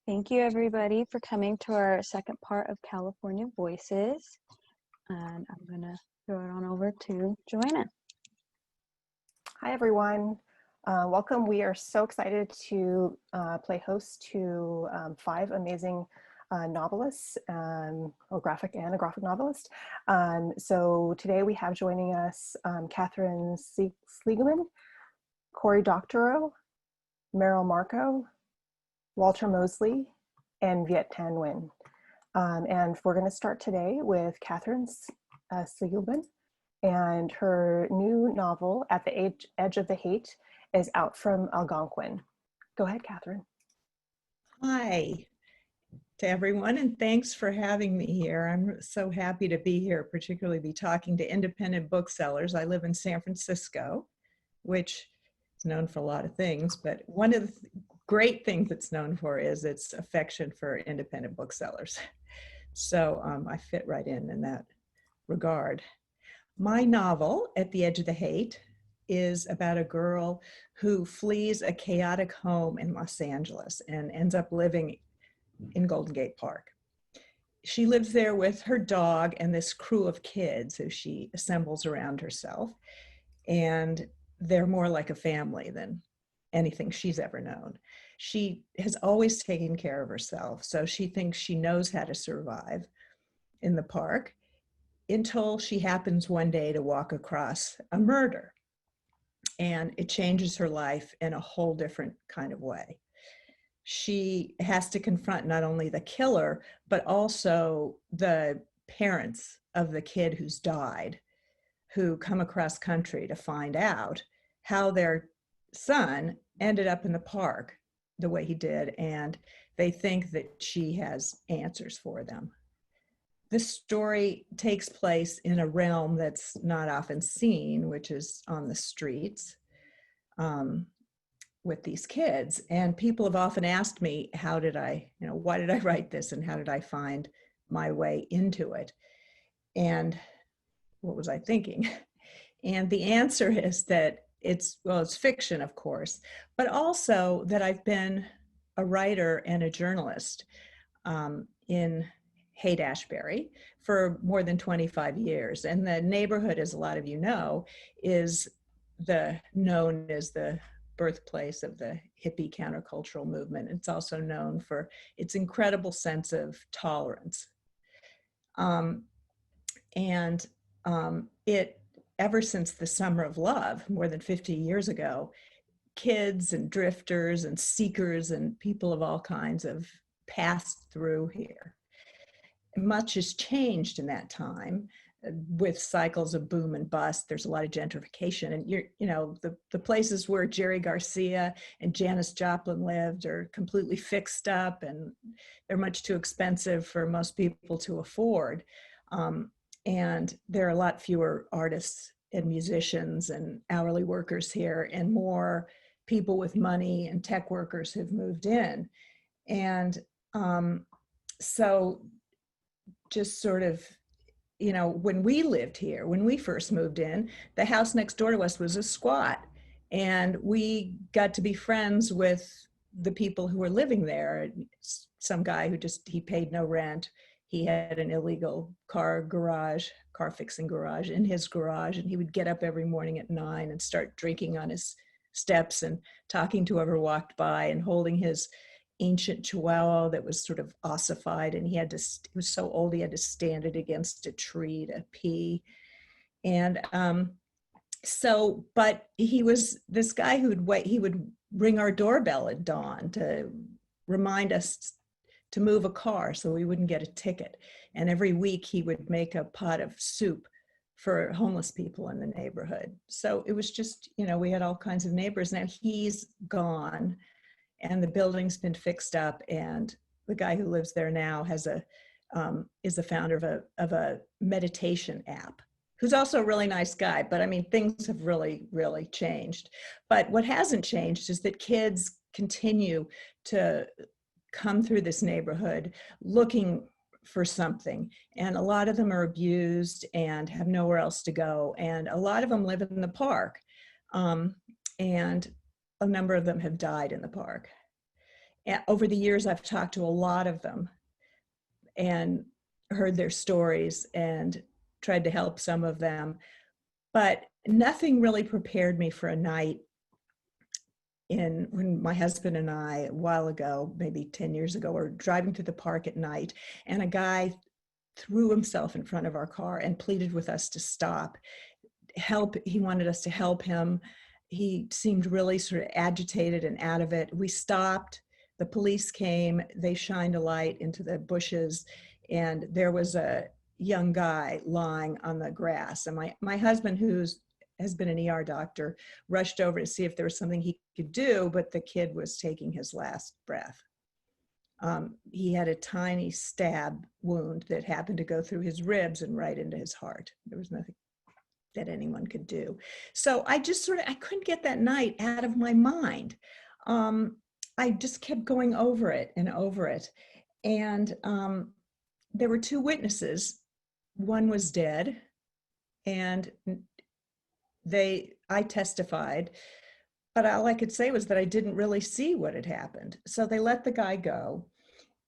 Thank you, everybody, for coming to our second part of California Voices. And I'm going to throw it on over to Joanna. Hi, everyone. Welcome. We are so excited to play host to 5 amazing novelists, a graphic novelist. So today we have joining us Katherine Seligman, Cory Doctorow, Merrill, Walter Mosley, and Viet Nguyen. And we're going to start today with Katherine Seligman. And her new novel, At the Edge of the Haight, is out from Algonquin. Go ahead, Katherine. Hi to everyone, and thanks for having me here. I'm so happy to be here, particularly be talking to independent booksellers. I live in San Francisco, which is known for a lot of things, but one of the great things it's known for is its affection for independent booksellers. So I fit right in that regard. My novel, At the Edge of the Haight, is about a girl who flees a chaotic home in Los Angeles and ends up living in Golden Gate Park. She lives there with her dog and this crew of kids who she assembles around herself, and they're more like a family than anything she's ever known. She has always taken care of herself, so she thinks she knows how to survive in the park, until she happens one day to walk across a murder. And it changes her life in a whole different kind of way. She has to confront not only the killer, but also the parents of the kid who's died, who come across country to find out how their son ended up in the park the way he did. And they think that she has answers for them. This story takes place in a realm that's not often seen, which is on the streets with these kids. And people have often asked me, why did I write this and how did I find my way into it? And what was I thinking? And the answer is that it's fiction, of course, but also that I've been a writer and a journalist in Haight-Ashbury for more than 25 years. And the neighborhood, as a lot of you know, is known as the birthplace of the hippie countercultural movement. It's also known for its incredible sense of tolerance. It, ever since the Summer of Love, more than 50 years ago, kids and drifters and seekers and people of all kinds have passed through here. Much has changed in that time with cycles of boom and bust. There's a lot of gentrification, and the places where Jerry Garcia and Janis Joplin lived are completely fixed up, and they're much too expensive for most people to afford. And there are a lot fewer artists and musicians and hourly workers here, and more people with money and tech workers who've moved in. And so just sort of, when we lived here, when we first moved in, the house next door to us was a squat. And we got to be friends with the people who were living there. Some guy he paid no rent. He had an illegal car fixing garage in his garage. And he would get up every morning at 9 and start drinking on his steps and talking to whoever walked by and holding his ancient chihuahua that was sort of ossified, and he was so old he had to stand it against a tree to pee. And but he was this guy he would ring our doorbell at dawn to remind us to move a car so we wouldn't get a ticket. And every week he would make a pot of soup for homeless people in the neighborhood. So it was just, we had all kinds of neighbors. Now he's gone, and the building's been fixed up, and the guy who lives there now is the founder of a meditation app, who's also a really nice guy. But I mean, things have really, really changed. But what hasn't changed is that kids continue to come through this neighborhood looking for something. And a lot of them are abused and have nowhere else to go. And a lot of them live in the park. And a number of them have died in the park. over the years, I've talked to a lot of them and heard their stories and tried to help some of them, but nothing really prepared me for a night when my husband and I, a while ago, maybe 10 years ago, were driving to the park at night, and a guy threw himself in front of our car and pleaded with us to stop. He wanted us to help him. He seemed really sort of agitated and out of it. We stopped. The police came. They shined a light into the bushes, and there was a young guy lying on the grass. And my husband, has been an ER doctor, rushed over to see if there was something he could do, but the kid was taking his last breath. He had a tiny stab wound that happened to go through his ribs and right into his heart. There was nothing that anyone could do. So I just I couldn't get that night out of my mind. I just kept going over it and over it. And there were two witnesses. One was dead, and I testified, but all I could say was that I didn't really see what had happened. So they let the guy go.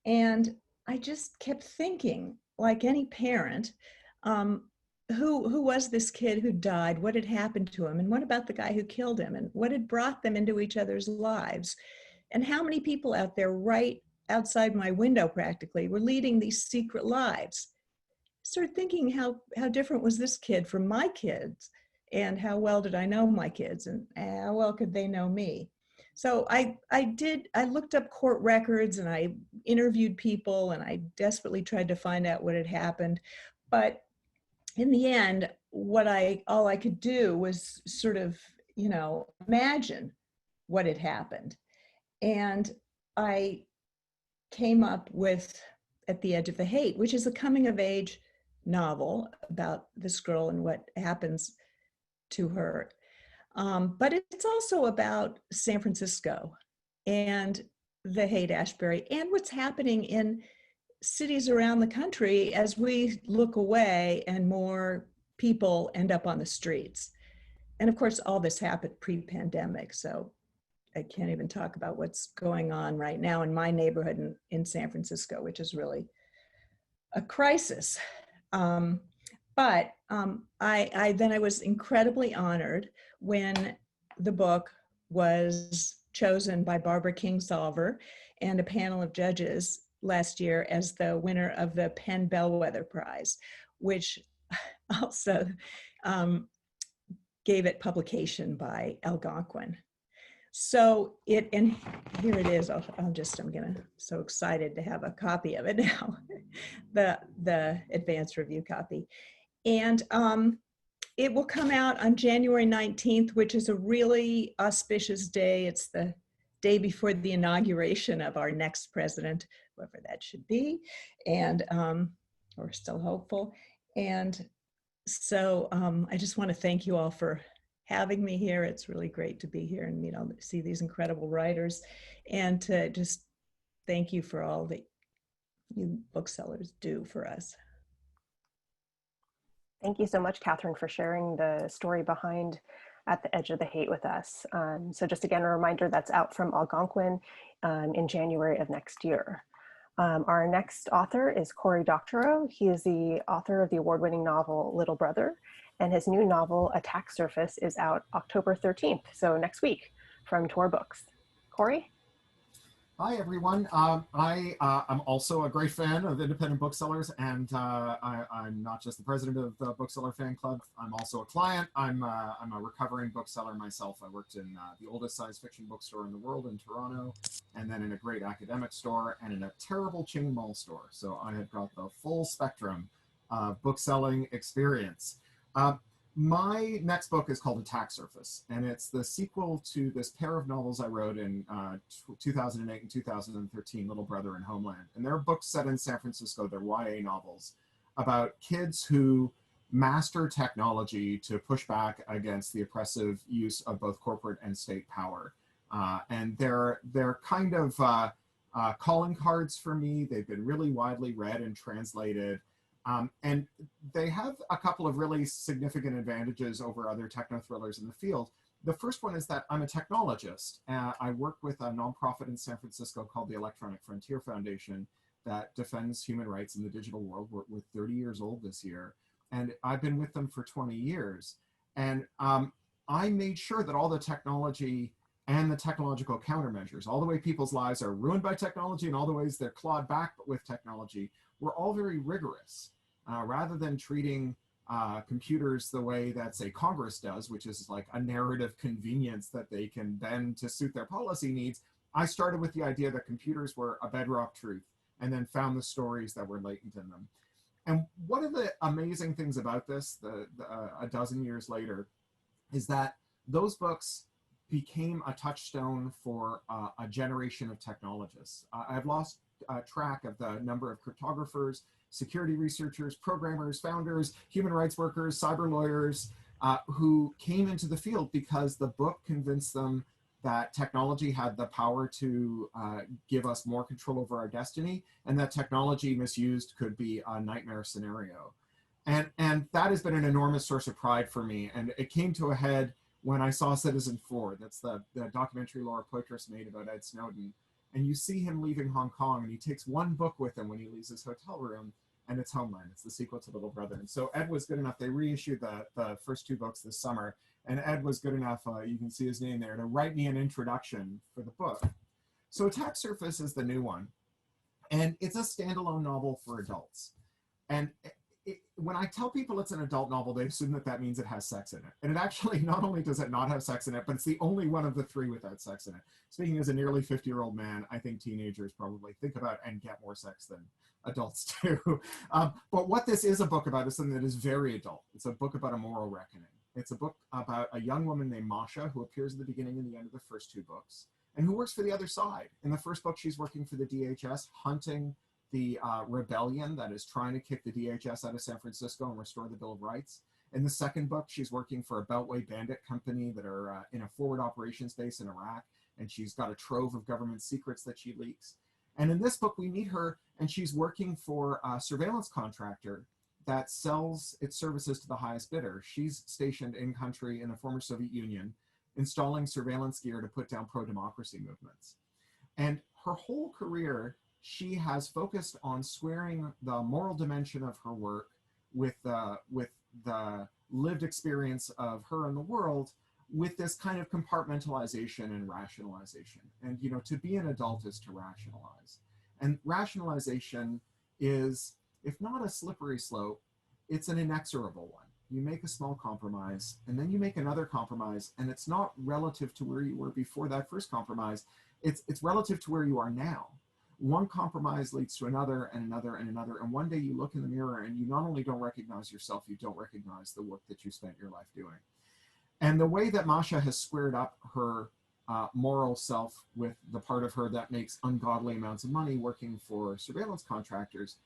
And I just kept thinking, like any parent, who was this kid who died? What had happened to him? And what about the guy who killed him? And what had brought them into each other's lives? And how many people out there right outside my window practically were leading these secret lives? I started thinking how different was this kid from my kids? And how well did I know my kids, and how well could they know me? So I looked up court records, and I interviewed people, and I desperately tried to find out what had happened. But in the end, all I could do was sort of, imagine what had happened. And I came up with At the Edge of the Haight, which is a coming of age novel about this girl and what happens to her. But it's also about San Francisco and the Haight-Ashbury and what's happening in cities around the country as we look away and more people end up on the streets. And of course, all this happened pre-pandemic, so I can't even talk about what's going on right now in my neighborhood in San Francisco, which is really a crisis. But I was incredibly honored when the book was chosen by Barbara Kingsolver and a panel of judges last year as the winner of the Penn Bellwether Prize, which also gave it publication by Algonquin. So and here it is. So excited to have a copy of it now, the advanced review copy. And it will come out on January 19th, which is a really auspicious day. It's the day before the inauguration of our next president, whoever that should be. And we're still hopeful. And so I just want to thank you all for having me here. It's really great to be here and see these incredible writers, and to just thank you for all that you booksellers do for us. Thank you so much, Katherine, for sharing the story behind At the Edge of the Haight with us. So just again, a reminder, that's out from Algonquin in January of next year. Our next author is Cory Doctorow. He is the author of the award-winning novel Little Brother, and his new novel, Attack Surface, is out October 13th, so next week, from Tor Books. Cory? Hi, everyone. I'm also a great fan of independent booksellers, and I'm not just the president of the Bookseller Fan Club. I'm also a client. I'm a recovering bookseller myself. I worked in the oldest science fiction bookstore in the world in Toronto, and then in a great academic store, and in a terrible chain mall store. So I had got the full spectrum of bookselling experience. My next book is called Attack Surface, and it's the sequel to this pair of novels I wrote in 2008 and 2013, Little Brother and Homeland. And they're books set in San Francisco. They're YA novels about kids who master technology to push back against the oppressive use of both corporate and state power. And they're kind of calling cards for me. They've been really widely read and translated. And they have a couple of really significant advantages over other techno thrillers in the field. the first one is that I'm a technologist. I work with a nonprofit in San Francisco called the Electronic Frontier Foundation that defends human rights in the digital world. We're 30 years old this year, and I've been with them for 20 years. And I made sure that all the technology and the technological countermeasures, all the way people's lives are ruined by technology and all the ways they're clawed back with technology, were all very rigorous. Rather than treating computers the way that, say, Congress does, which is like a narrative convenience that they can bend to suit their policy needs, I started with the idea that computers were a bedrock truth and then found the stories that were latent in them. And one of the amazing things about this, a dozen years later, is that those books became a touchstone for a generation of technologists. I've lost track of the number of cryptographers, security researchers, programmers, founders, human rights workers, cyber lawyers who came into the field because the book convinced them that technology had the power to give us more control over our destiny, and that technology misused could be a nightmare scenario. And that has been an enormous source of pride for me. And it came to a head when I saw Citizen4. That's the documentary Laura Poitras made about Ed Snowden. And you see him leaving Hong Kong, and he takes one book with him when he leaves his hotel room, and it's Homeland. It's the sequel to Little Brother. And so Ed was good enough. They reissued the first two books this summer, and Ed was good enough, you can see his name there, to write me an introduction for the book. So Attack Surface is the new one, and it's a standalone novel for adults. And when I tell people it's an adult novel, they assume that that means it has sex in it. And it actually, not only does it not have sex in it, but it's the only one of the three without sex in it. Speaking as a nearly 50-year-old man, I think teenagers probably think about and get more sex than adults do. But what this is a book about is something that is very adult. It's a book about a moral reckoning. It's a book about a young woman named Masha, who appears at the beginning and the end of the first two books, and who works for the other side. In the first book, she's working for the DHS, hunting the rebellion that is trying to kick the DHS out of San Francisco and restore the Bill of Rights. In the second book, she's working for a Beltway bandit company that are in a forward operations base in Iraq, and she's got a trove of government secrets that she leaks. And in this book, we meet her, and she's working for a surveillance contractor that sells its services to the highest bidder. She's stationed in country in the former Soviet Union, installing surveillance gear to put down pro-democracy movements. And her whole career, she has focused on squaring the moral dimension of her work with the lived experience of her and the world, with this kind of compartmentalization and rationalization. And, you know, to be an adult is to rationalize. And rationalization is, if not a slippery slope, it's an inexorable one. You make a small compromise, and then you make another compromise, and it's not relative to where you were before that first compromise. It's relative to where you are now. One compromise leads to another and another and another, and one day you look in the mirror and you not only don't recognize yourself, you don't recognize the work that you spent your life doing. And the way that Masha has squared up her moral self with the part of her that makes ungodly amounts of money working for surveillance contractors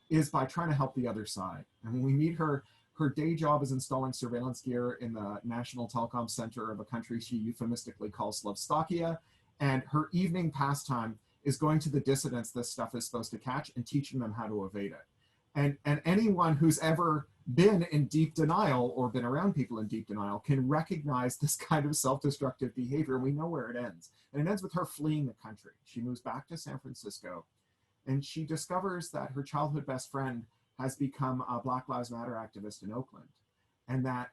is by trying to help the other side. And when we meet her, her day job is installing surveillance gear in the National Telecom Center of a country she euphemistically calls Slovstakia, and her evening pastime is going to the dissidents this stuff is supposed to catch and teaching them how to evade it. And anyone who's ever been in deep denial or been around people in deep denial can recognize this kind of self-destructive behavior. We know where it ends. And it ends with her fleeing the country. She moves back to San Francisco, and she discovers that her childhood best friend has become a Black Lives Matter activist in Oakland, and that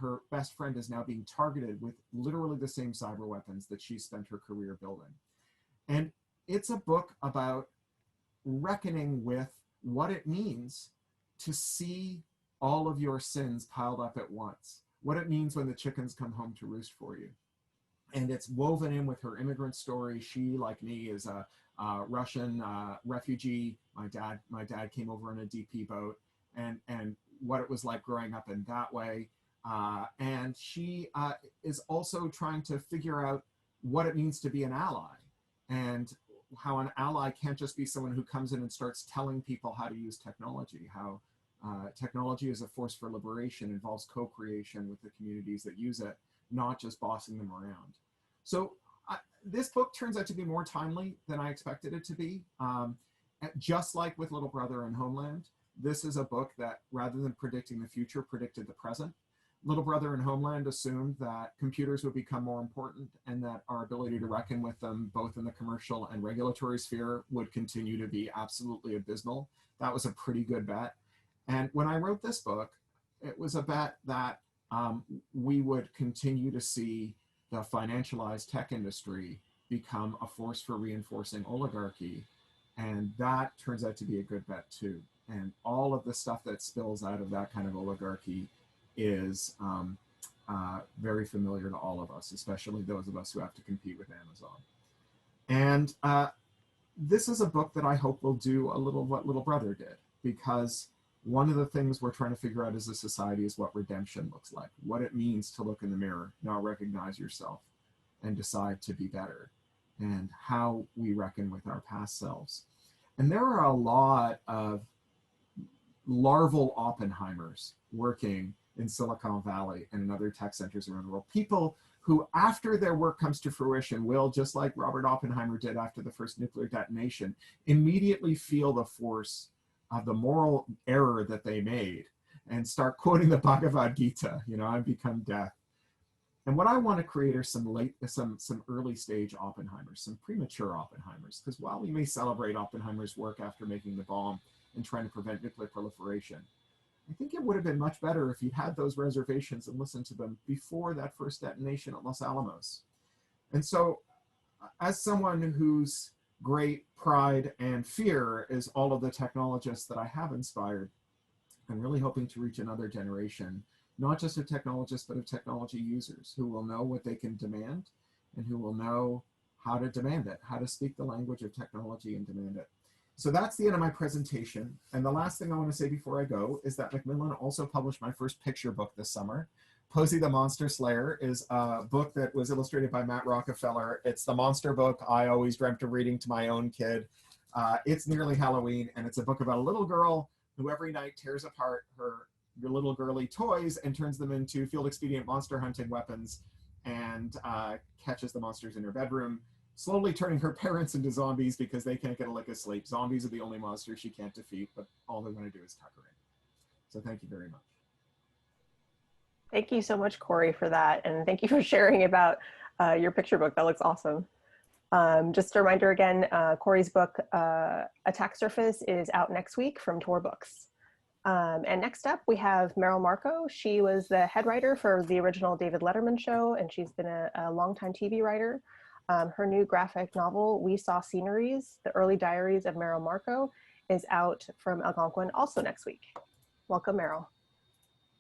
her best friend is now being targeted with literally the same cyber weapons that she spent her career building. And it's a book about reckoning with what it means to see all of your sins piled up at once, what it means when the chickens come home to roost for you. And it's woven in with her immigrant story. She, like me, is a Russian refugee. My dad came over on a DP boat, and what it was like growing up in that way. And she is also trying to figure out what it means to be an ally, and how an ally can't just be someone who comes in and starts telling people how to use technology, how technology is a force for liberation, involves co-creation with the communities that use it, not just bossing them around. So this book turns out to be more timely than I expected it to be. Just like with Little Brother and Homeland, this is a book that, rather than predicting the future, predicted the present. Little Brother and Homeland assumed that computers would become more important and that our ability to reckon with them, both in the commercial and regulatory sphere, would continue to be absolutely abysmal. That was a pretty good bet. And when I wrote this book, it was a bet that we would continue to see the financialized tech industry become a force for reinforcing oligarchy. And that turns out to be a good bet too. And all of the stuff that spills out of that kind of oligarchy is very familiar to all of us, especially those of us who have to compete with Amazon. And this is a book that I hope will do a little what Little Brother did, because one of the things we're trying to figure out as a society is what redemption looks like, what it means to look in the mirror, now recognize yourself, and decide to be better, and how we reckon with our past selves. And there are a lot of larval Oppenheimers working in Silicon Valley and in other tech centers around the world. People who, after their work comes to fruition, will, just like Robert Oppenheimer did after the first nuclear detonation, immediately feel the force of the moral error that they made and start quoting the Bhagavad Gita, you know, I've become death. And what I want to create are some early stage Oppenheimers, some premature Oppenheimers, because while we may celebrate Oppenheimer's work after making the bomb and trying to prevent nuclear proliferation, I think it would have been much better if you'd had those reservations and listened to them before that first detonation at Los Alamos. And so, as someone whose great pride and fear is all of the technologists that I have inspired, I'm really hoping to reach another generation, not just of technologists, but of technology users who will know what they can demand and who will know how to demand it, how to speak the language of technology and demand it. So that's the end of my presentation. And the last thing I want to say before I go is that Macmillan also published my first picture book this summer. Posey the Monster Slayer is a book that was illustrated by Matt Rockefeller. It's the monster book I always dreamt of reading to my own kid. It's nearly Halloween, and it's a book about a little girl who every night tears apart her little girly toys and turns them into field expedient monster hunting weapons and catches the monsters in her bedroom, slowly turning her parents into zombies because they can't get a lick of sleep. Zombies are the only monsters she can't defeat, but all they want to do is tuck her in. So thank you very much. Thank you so much, Cory, for that. And thank you for sharing about your picture book. That looks awesome. Just a reminder again, Cory's book, Attack Surface, is out next week from Tor Books. And next up, we have Markoe. She was the head writer for the original David Letterman show, and she's been a longtime TV writer. Her new graphic novel, We Saw Sceneries, The Early Diaries of Markoe, is out from Algonquin also next week. Welcome, Merrill.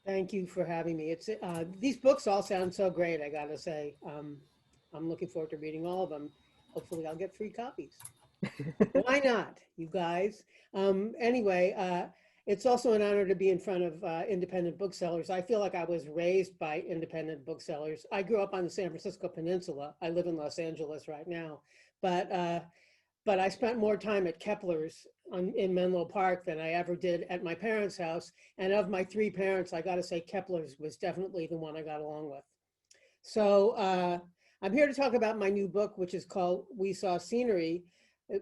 Thank you for having me. It's these books all sound so great, I gotta say. I'm looking forward to reading all of them. Hopefully I'll get free copies. Why not, you guys? Anyway, it's also an honor to be in front of independent booksellers. I feel like I was raised by independent booksellers. I grew up on the San Francisco Peninsula. I live in Los Angeles right now. But I spent more time at Kepler's in Menlo Park than I ever did at my parents' house. And of my three parents, I gotta say Kepler's was definitely the one I got along with. So I'm here to talk about my new book, which is called We Saw Scenery,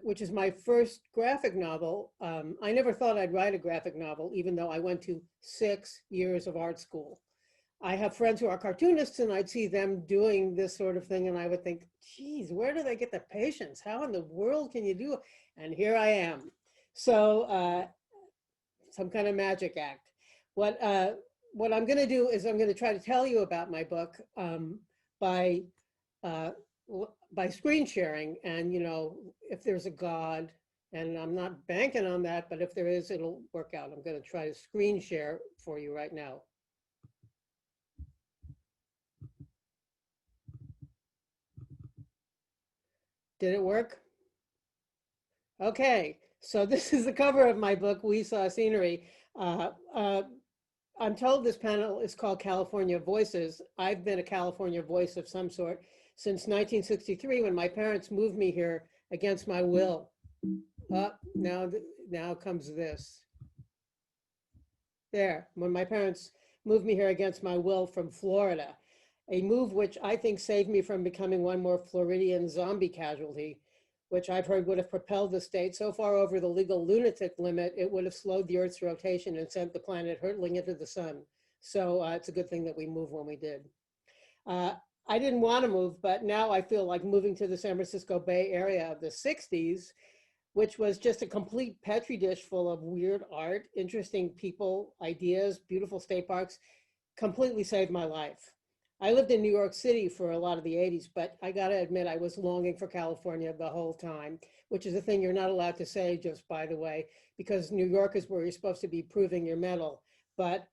which is my first graphic novel. I never thought I'd write a graphic novel, even though I went to 6 years of art school. I have friends who are cartoonists, and I'd see them doing this sort of thing, and I would think, geez, where do they get the patience? How in the world can you do it? And here I am. So some kind of magic act. What I'm gonna do is I'm gonna try to tell you about my book by screen sharing. And, you know, if there's a God, and I'm not banking on that, but if there is, it'll work out. I'm gonna try to screen share for you right now. Did it work? Okay, so this is the cover of my book, We Saw Scenery. I'm told this panel is called California Voices. I've been a California voice of some sort since 1963 when my parents moved me here against my will. Now comes this. There, when my parents moved me here against my will from Florida, a move which I think saved me from becoming one more Floridian zombie casualty, which I've heard would have propelled the state so far over the legal lunatic limit, it would have slowed the Earth's rotation and sent the planet hurtling into the sun. So it's a good thing that we moved when we did. I didn't want to move, but now I feel like moving to the San Francisco Bay Area of the 60s, which was just a complete petri dish full of weird art, interesting people, ideas, beautiful state parks, completely saved my life. I lived in New York City for a lot of the 80s, but I gotta admit, I was longing for California the whole time, which is a thing you're not allowed to say, just by the way, because New York is where you're supposed to be proving your mettle. But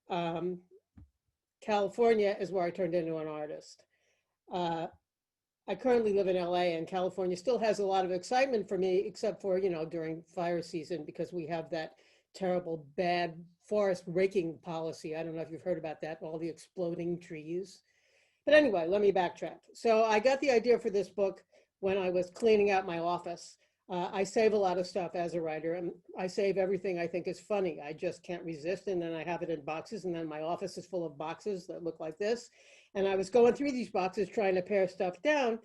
California is where I turned into an artist. I currently live in LA, and California still has a lot of excitement for me, except for, you know, during fire season, because we have that terrible bad forest raking policy. I don't know if you've heard about that, all the exploding trees. But anyway, let me backtrack. So I got the idea for this book when I was cleaning out my office. I save a lot of stuff as a writer, and I save everything I think is funny. I just can't resist, and then I have it in boxes, and then my office is full of boxes that look like this. And I was going through these boxes trying to pare stuff down,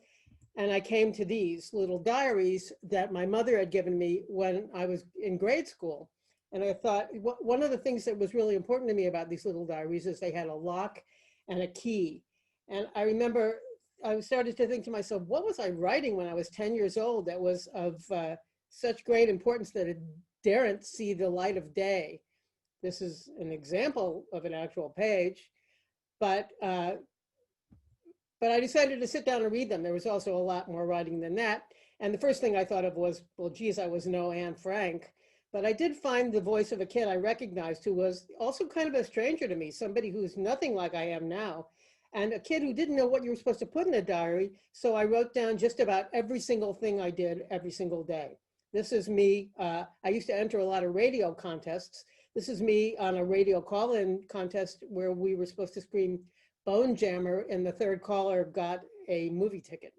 and I came to these little diaries that my mother had given me when I was in grade school. And I thought, one of the things that was really important to me about these little diaries is they had a lock and a key. And I remember I started to think to myself, what was I writing when I was 10 years old that was of such great importance that it daren't see the light of day? This is an example of an actual page, but I decided to sit down and read them. There was also a lot more writing than that. And the first thing I thought of was, well, geez, I was no Anne Frank. But I did find the voice of a kid I recognized who was also kind of a stranger to me, somebody who's nothing like I am now, and a kid who didn't know what you were supposed to put in a diary. So I wrote down just about every single thing I did every single day. This is me. I used to enter a lot of radio contests. This is me on a radio call-in contest where we were supposed to scream Bone Jammer, and the third caller got a movie ticket.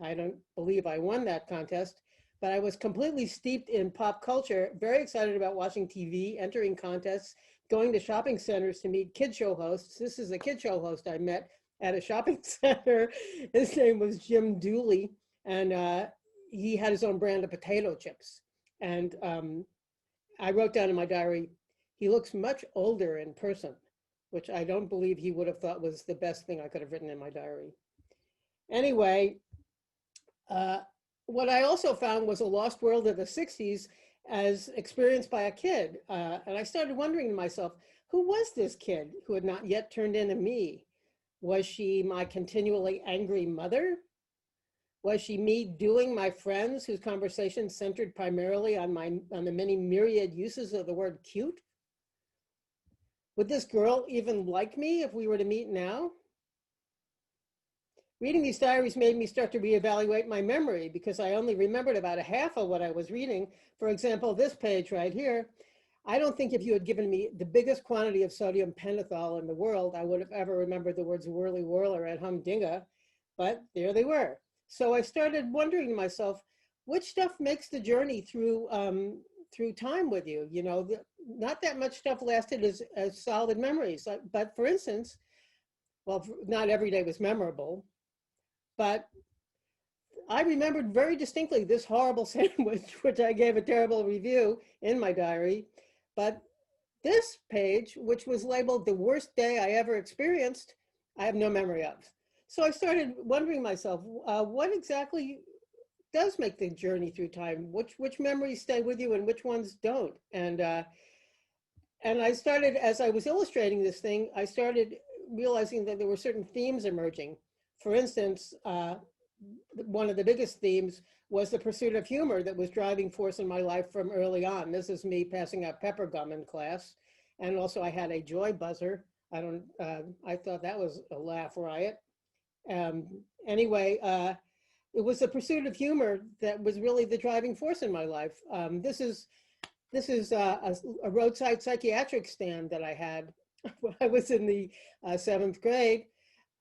I don't believe I won that contest, but I was completely steeped in pop culture, very excited about watching TV, entering contests, going to shopping centers to meet kid show hosts. This is a kid show host I met at a shopping center. His name was Jim Dooley, and he had his own brand of potato chips. And I wrote down in my diary, he looks much older in person, which I don't believe he would have thought was the best thing I could have written in my diary. Anyway, what I also found was a lost world of the 60s as experienced by a kid. And I started wondering to myself, who was this kid who had not yet turned into me? Was she my continually angry mother? Was she me doing my friends whose conversation centered primarily on the many myriad uses of the word cute? Would this girl even like me if we were to meet now? Reading these diaries made me start to reevaluate my memory because I only remembered about a half of what I was reading. For example, this page right here, I don't think if you had given me the biggest quantity of sodium pentothal in the world, I would have ever remembered the words whirly whirler and humdinga, but there they were. So I started wondering to myself, which stuff makes the journey through time with you? You know, not that much stuff lasted as solid memories, but for instance, well, not every day was memorable, but I remembered very distinctly this horrible sandwich, which I gave a terrible review in my diary. But this page, which was labeled the worst day I ever experienced, I have no memory of. So I started wondering myself, what exactly does make the journey through time? Which memories stay with you and which ones don't? And I started, as I was illustrating this thing, I started realizing that there were certain themes emerging. For instance, one of the biggest themes was the pursuit of humor that was driving force in my life from early on. This is me passing out pepper gum in class. And also I had a joy buzzer. I thought that was a laugh riot. Anyway, it was the pursuit of humor that was really the driving force in my life. This is a roadside psychiatric stand that I had when I was in the 7th grade.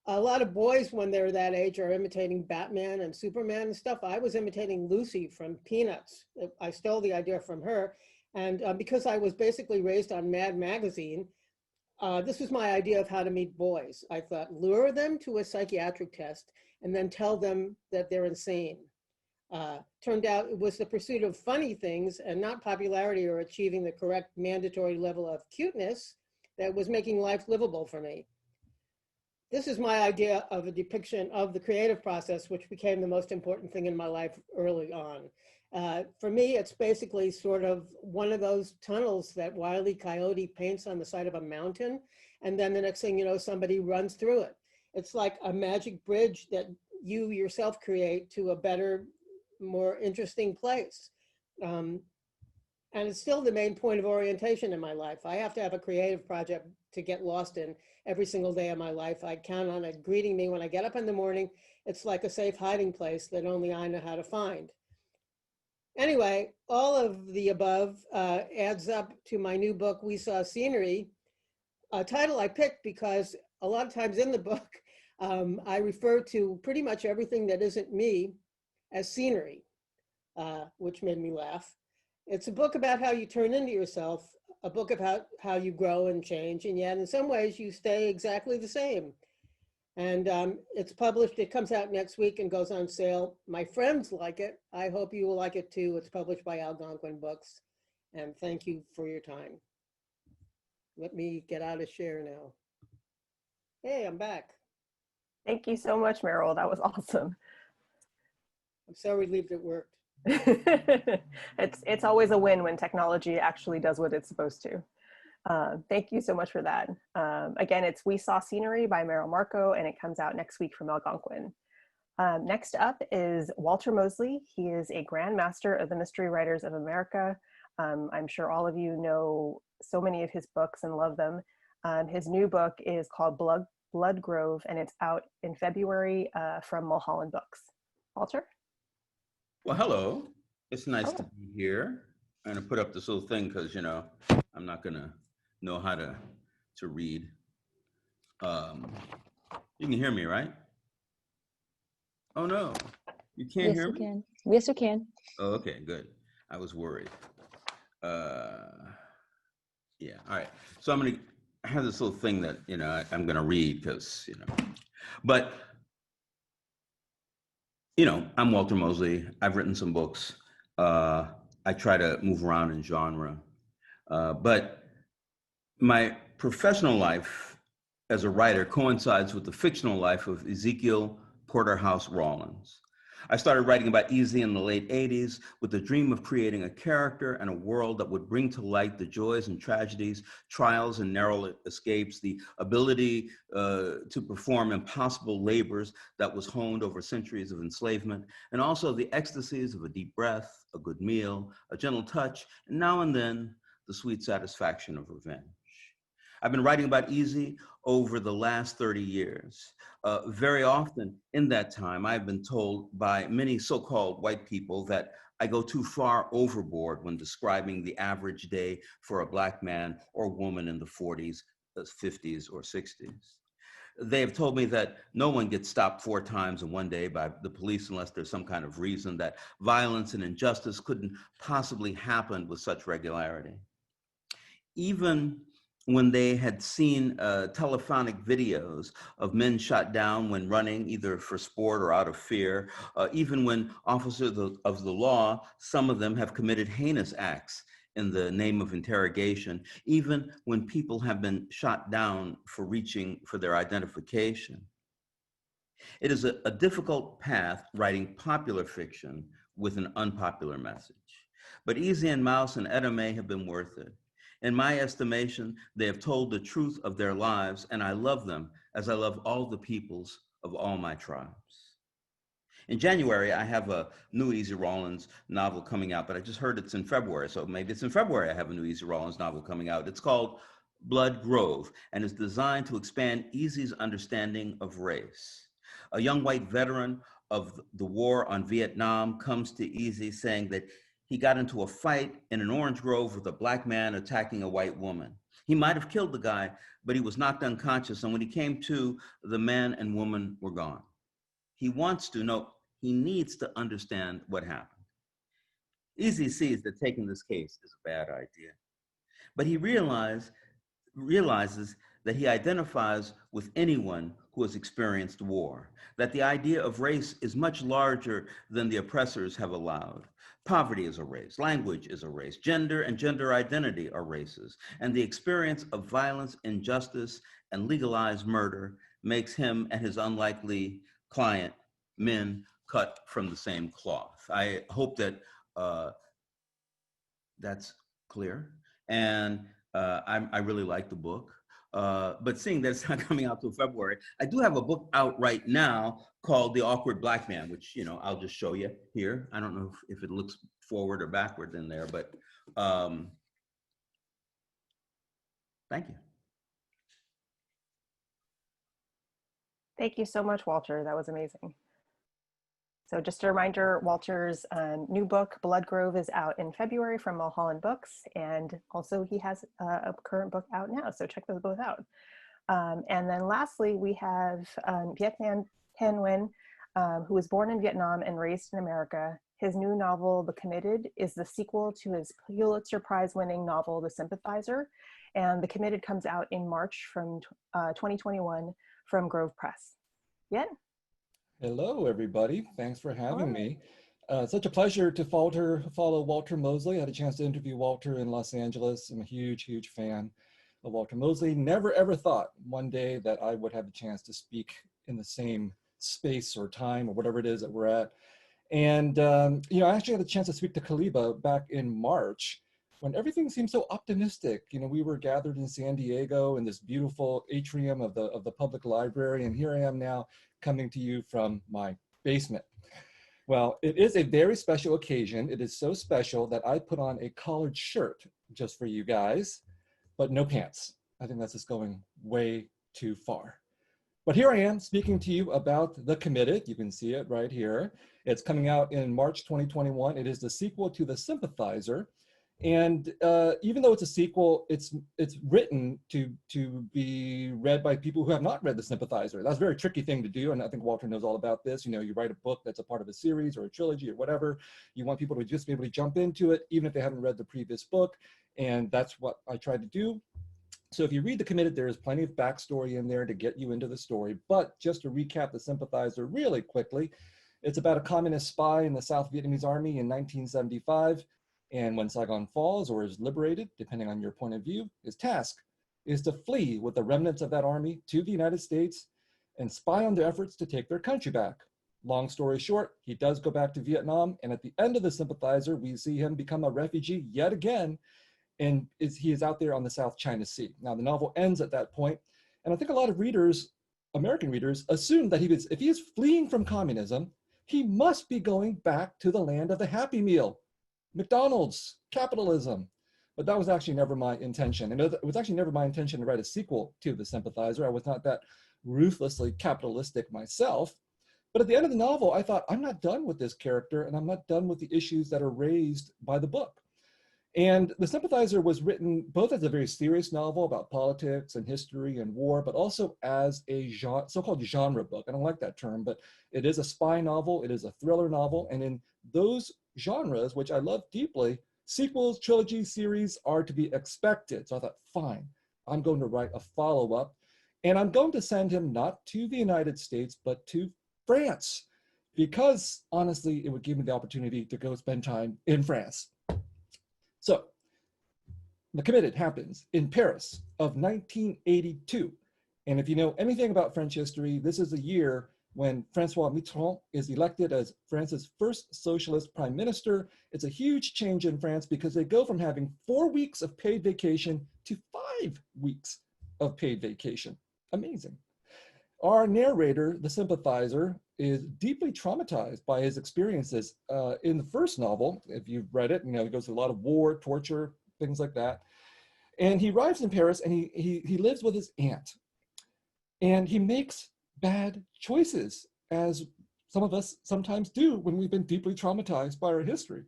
A lot of boys, when they're that age, are imitating Batman and Superman and stuff. I was imitating Lucy from Peanuts. I stole the idea from her. And because I was basically raised on Mad Magazine, this was my idea of how to meet boys. I thought, lure them to a psychiatric test and then tell them that they're insane. Turned out it was the pursuit of funny things and not popularity or achieving the correct mandatory level of cuteness that was making life livable for me. This is my idea of a depiction of the creative process, which became the most important thing in my life early on. For me, it's basically sort of one of those tunnels that Wile E. Coyote paints on the side of a mountain, and then the next thing you know, somebody runs through it. It's like a magic bridge that you yourself create to a better, more interesting place. And it's still the main point of orientation in my life. I have to have a creative project to get lost in every single day of my life. I count on it greeting me when I get up in the morning. It's like a safe hiding place that only I know how to find. Anyway, all of the above adds up to my new book, We Saw Scenery, a title I picked because a lot of times in the book, I refer to pretty much everything that isn't me as scenery, which made me laugh. It's a book about how you turn into yourself, a book about how you grow and change, and yet in some ways you stay exactly the same. And it's published, it comes out next week and goes on sale. My friends like it. I hope you will like it too. It's published by Algonquin Books. And thank you for your time. Let me get out of share now. Hey, I'm back. Thank you so much, Merrill. That was awesome. I'm so relieved it worked. It's always a win when technology actually does what it's supposed to. Thank you so much for that. Again, it's We Saw Scenery by Markoe, and it comes out next week from Algonquin. Next up is Walter Mosley. He is a Grand Master of the Mystery Writers of America. I'm sure all of you know so many of his books and love them. His new book is called Blood Grove, and it's out in February from Mulholland Books. Walter? Well, hello. It's nice to be here. I'm going to put up this little thing because, you know, I'm not going to know how to read. You can hear me, right? Oh, no. You can't hear me? Can. Yes, we can. Oh, okay, good. I was worried. Yeah, all right. So I'm going to have this little thing that, you know, I'm going to read because, you know, but, you know, I'm Walter Mosley. I've written some books. I try to move around in genre. But my professional life as a writer coincides with the fictional life of Ezekiel Porterhouse Rawlins. I started writing about Easy in the late 80s with the dream of creating a character and a world that would bring to light the joys and tragedies, trials and narrow escapes, the ability to perform impossible labors that was honed over centuries of enslavement, and also the ecstasies of a deep breath, a good meal, a gentle touch, and now and then the sweet satisfaction of revenge. I've been writing about Easy over the last 30 years. Very often in that time, I've been told by many so-called white people that I go too far overboard when describing the average day for a Black man or woman in the 40s, 50s, or 60s. They have told me that no one gets stopped 4 times in one day by the police unless there's some kind of reason, that violence and injustice couldn't possibly happen with such regularity. Even when they had seen telephonic videos of men shot down when running, either for sport or out of fear, even when officers of the law, some of them have committed heinous acts in the name of interrogation, even when people have been shot down for reaching for their identification. It is a difficult path writing popular fiction with an unpopular message. But Easy and Mouse and Etta May have been worth it. In my estimation, they have told the truth of their lives, and I love them as I love all the peoples of all my tribes. In January, I have a new Easy Rawlins novel coming out, but I just heard it's in February, so maybe it's in February I have a new Easy Rawlins novel coming out. It's called Blood Grove, and is designed to expand Easy's understanding of race. A young white veteran of the war on Vietnam comes to Easy saying that he got into a fight in an orange grove with a Black man attacking a white woman. He might have killed the guy, but he was knocked unconscious, and when he came to, the man and woman were gone. He wants to know, he needs to understand what happened. Easy sees that taking this case is a bad idea, but he realizes that he identifies with anyone who has experienced war, that the idea of race is much larger than the oppressors have allowed. Poverty is a race, language is a race, gender and gender identity are races, and the experience of violence, injustice, and legalized murder makes him and his unlikely client men cut from the same cloth. I hope that that's clear. And I really like the book. But seeing that it's not coming out till February, I do have a book out right now called The Awkward Black Man, which, you know, I'll just show you here. I don't know if it looks forward or backward in there, but thank you. Thank you so much, Walter. That was amazing. So just a reminder, Walter's new book, Blood Grove, is out in February from Mulholland Books. And also he has a current book out now, so check those both out. And then lastly, we have Viet Nguyen, who was born in Vietnam and raised in America. His new novel, The Committed, is the sequel to his Pulitzer Prize-winning novel, The Sympathizer. And The Committed comes out in March from 2021 from Grove Press. Viet? Hello, everybody. Thanks for having me. Such a pleasure to follow Walter Mosley. I had a chance to interview Walter in Los Angeles. I'm a huge, huge fan of Walter Mosley. Never, ever thought one day that I would have the chance to speak in the same space or time or whatever it is that we're at. And, you know, I actually had a chance to speak to CALIBA back in March when everything seemed so optimistic. You know, we were gathered in San Diego in this beautiful atrium of the public library. And here I am now coming to you from my basement. Well, it is a very special occasion. It is so special that I put on a collared shirt just for you guys, but no pants. I think that's just going way too far. But here I am speaking to you about The Committed. You can see it right here. It's coming out in March 2021. It is the sequel to The Sympathizer. And even though it's a sequel, it's written to be read by people who have not read The Sympathizer. That's a very tricky thing to do, and I think Walter knows all about this. You know, you write a book that's a part of a series or a trilogy or whatever. You want people to just be able to jump into it, even if they haven't read the previous book, and that's what I tried to do. So if you read The Committed, there is plenty of backstory in there to get you into the story, but just to recap The Sympathizer really quickly, it's about a communist spy in the South Vietnamese Army in 1975. And when Saigon falls or is liberated, depending on your point of view, his task is to flee with the remnants of that army to the United States and spy on their efforts to take their country back. Long story short, he does go back to Vietnam, and at the end of The Sympathizer, we see him become a refugee yet again, and he is out there on the South China Sea. Now, the novel ends at that point, and I think a lot of readers, American readers, assume that if he is fleeing from communism, he must be going back to the land of the Happy Meal. McDonald's, capitalism. But that was actually never my intention. And it was actually never my intention to write a sequel to The Sympathizer. I was not that ruthlessly capitalistic myself. But at the end of the novel, I thought, I'm not done with this character, and I'm not done with the issues that are raised by the book. And The Sympathizer was written both as a very serious novel about politics and history and war, but also as a so-called genre book. I don't like that term, but it is a spy novel, it is a thriller novel, and in those genres, which I love deeply, sequels, trilogies, series are to be expected. So I thought, fine, I'm going to write a follow-up, and I'm going to send him not to the United States, but to France, because honestly, it would give me the opportunity to go spend time in France. So, The Committed happens in Paris of 1982. And if you know anything about French history, this is a year when François Mitterrand is elected as France's first socialist prime minister. It's a huge change in France because they go from having 4 weeks of paid vacation to 5 weeks of paid vacation. Amazing. Our narrator, the sympathizer, is deeply traumatized by his experiences in the first novel. If you've read it, you know, he goes through a lot of war, torture, things like that. And he arrives in Paris and he lives with his aunt. And he makes bad choices, as some of us sometimes do when we've been deeply traumatized by our history.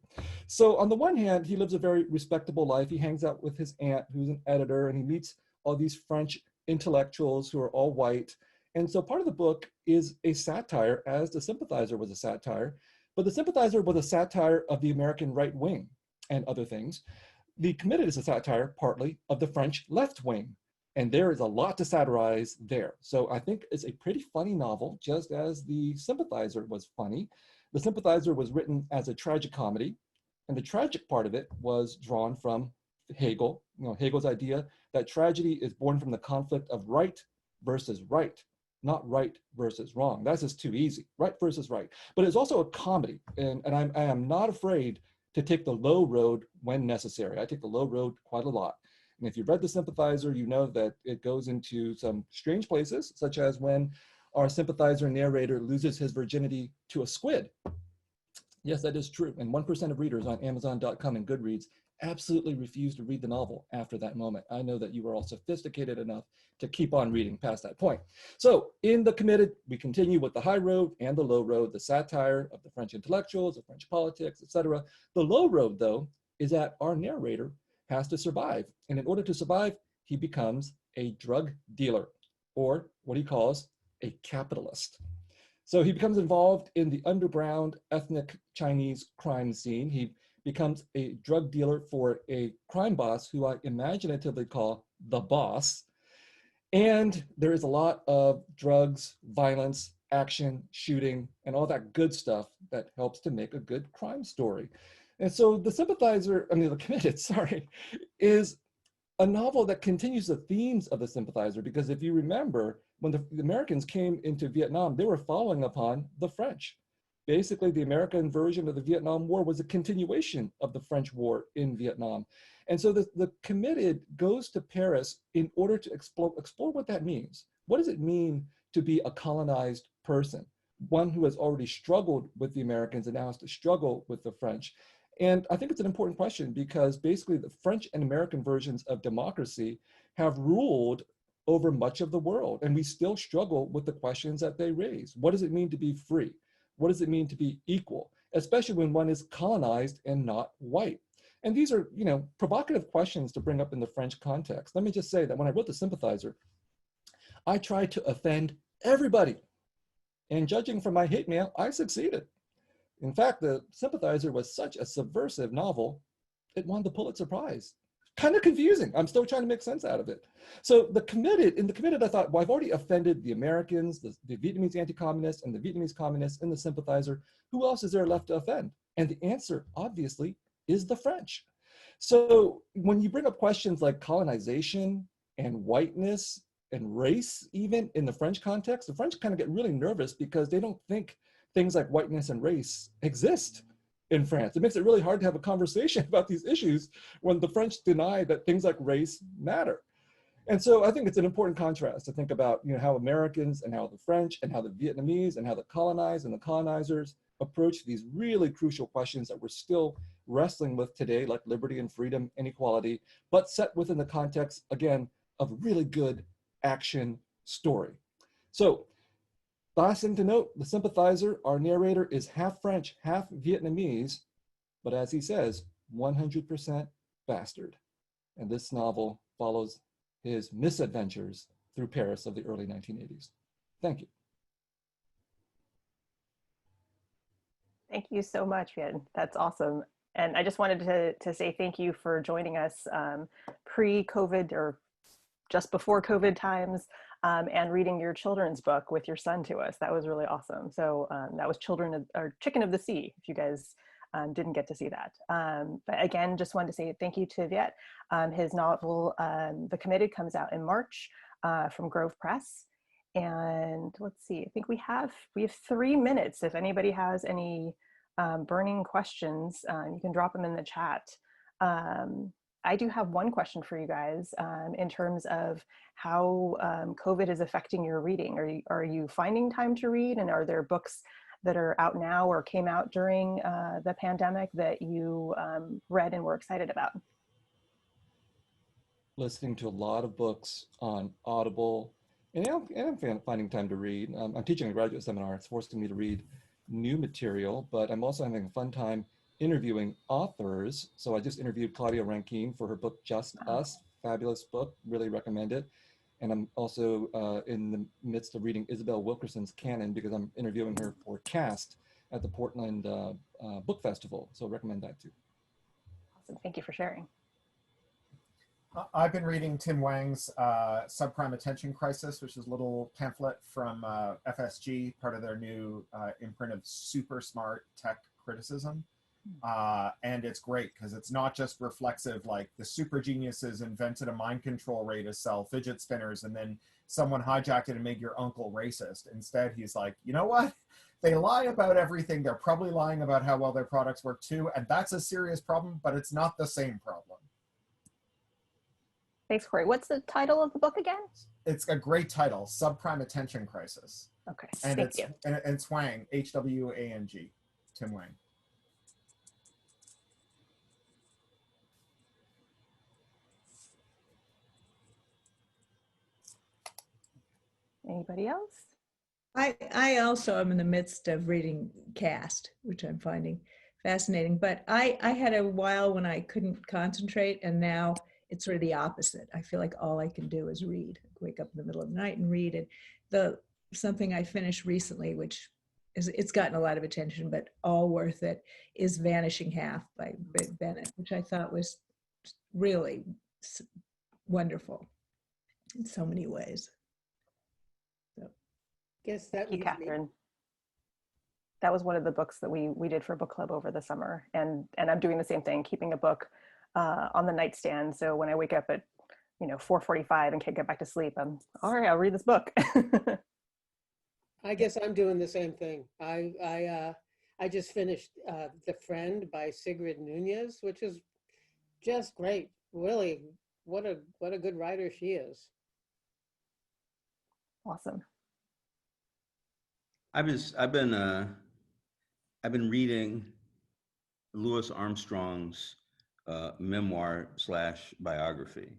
So on the one hand, he lives a very respectable life. He hangs out with his aunt, who's an editor, and he meets all these French intellectuals who are all white. And so part of the book is a satire, as The Sympathizer was a satire, but The Sympathizer was a satire of the American right wing and other things. The Committed is a satire, partly, of the French left wing. And there is a lot to satirize there. So I think it's a pretty funny novel, just as The Sympathizer was funny. The Sympathizer was written as a tragic comedy, and the tragic part of it was drawn from Hegel, Hegel's idea that tragedy is born from the conflict of right versus right, not right versus wrong. That's just too easy, right versus right. But it's also a comedy, and I am not afraid to take the low road when necessary. I take the low road quite a lot. And if you've read The Sympathizer, you know that it goes into some strange places, such as when our sympathizer narrator loses his virginity to a squid. Yes, that is true. And 1% of readers on Amazon.com and Goodreads absolutely refuse to read the novel after that moment. I know that you are all sophisticated enough to keep on reading past that point. So in The Committed, we continue with the high road and the low road, the satire of the French intellectuals, of French politics, etc. The low road, though, is that our narrator has to survive. And in order to survive, he becomes a drug dealer, or what he calls a capitalist. So he becomes involved in the underground ethnic Chinese crime scene. He becomes a drug dealer for a crime boss who I imaginatively call the boss. And there is a lot of drugs, violence, action, shooting, and all that good stuff that helps to make a good crime story. And so The Committed, is a novel that continues the themes of The Sympathizer, because if you remember, when the Americans came into Vietnam, they were following upon the French. Basically, the American version of the Vietnam War was a continuation of the French war in Vietnam. And so the Committed goes to Paris in order to explore what that means. What does it mean to be a colonized person? One who has already struggled with the Americans and now has to struggle with the French. And I think it's an important question because basically the French and American versions of democracy have ruled over much of the world. And we still struggle with the questions that they raise. What does it mean to be free? What does it mean to be equal? Especially when one is colonized and not white. And these are, provocative questions to bring up in the French context. Let me just say that when I wrote The Sympathizer, I tried to offend everybody. And judging from my hate mail, I succeeded. In fact, The Sympathizer was such a subversive novel, it won the Pulitzer Prize. Kind of confusing. I'm still trying to make sense out of it. So in The Committed, I thought, well, I've already offended the Americans, the Vietnamese anti-communists, and the Vietnamese communists in The Sympathizer. Who else is there left to offend? And the answer, obviously, is the French. So when you bring up questions like colonization and whiteness and race, even in the French context, the French kind of get really nervous because they don't think things like whiteness and race exist in France. It makes it really hard to have a conversation about these issues when the French deny that things like race matter. And so I think it's an important contrast to think about how Americans and how the French and how the Vietnamese and how the colonized and the colonizers approach these really crucial questions that we're still wrestling with today, like liberty and freedom and equality, but set within the context, again, of a really good action story. So last thing to note, The Sympathizer, our narrator is half French, half Vietnamese, but as he says, 100% bastard. And this novel follows his misadventures through Paris of the early 1980s. Thank you. Thank you so much, Viet. That's awesome. And I just wanted to say thank you for joining us pre-COVID or just before COVID times, and reading your children's book with your son to us. That was really awesome. So that was Chicken of the Sea, if you guys didn't get to see that. But again, just wanted to say thank you to Viet. His novel, The Committed, comes out in March from Grove Press. And let's see, I think we have 3 minutes. If anybody has any burning questions, you can drop them in the chat. I do have one question for you guys in terms of how COVID is affecting your reading. Are you finding time to read? And are there books that are out now or came out during the pandemic that you read and were excited about? Listening to a lot of books on Audible, and I'm finding time to read. I'm teaching a graduate seminar. It's forcing me to read new material, but I'm also having a fun time interviewing authors. So I just interviewed Claudia Rankine for her book, Just Us. Fabulous book, really recommend it. And I'm also in the midst of reading Isabel Wilkerson's canon because I'm interviewing her for Cast at the Portland Book Festival. So recommend that too. Awesome, thank you for sharing. I've been reading Tim Wang's Subprime Attention Crisis, which is a little pamphlet from FSG, part of their new imprint of super smart tech criticism. And it's great because it's not just reflexive, like the super geniuses invented a mind control ray to sell fidget spinners and then someone hijacked it and made your uncle racist. Instead, he's like, you know what? They lie about everything. They're probably lying about how well their products work too. And that's a serious problem, but it's not the same problem. Thanks, Cory. What's the title of the book again? It's a great title, Subprime Attention Crisis. Okay, And thank you. And it's Wang, H-W-A-N-G, Tim Wang. Anybody else? I also am in the midst of reading Cast, which I'm finding fascinating. But I had a while when I couldn't concentrate, and now it's sort of the opposite. I feel like all I can do is read. Wake up in the middle of the night and read. And something I finished recently, which it's gotten a lot of attention, but all worth it, is Vanishing Half by Britt Bennett, which I thought was really wonderful in so many ways. Guess that Thank you, leaves me. Catherine. That was one of the books that we did for book club over the summer, and I'm doing the same thing, keeping a book on the nightstand. So when I wake up at 4:45 and can't get back to sleep, I'm all right. I'll read this book. I guess I'm doing the same thing. I just finished The Friend by Sigrid Nunez, which is just great. Really, what a good writer she is. Awesome. I've been reading Louis Armstrong's memoir / biography.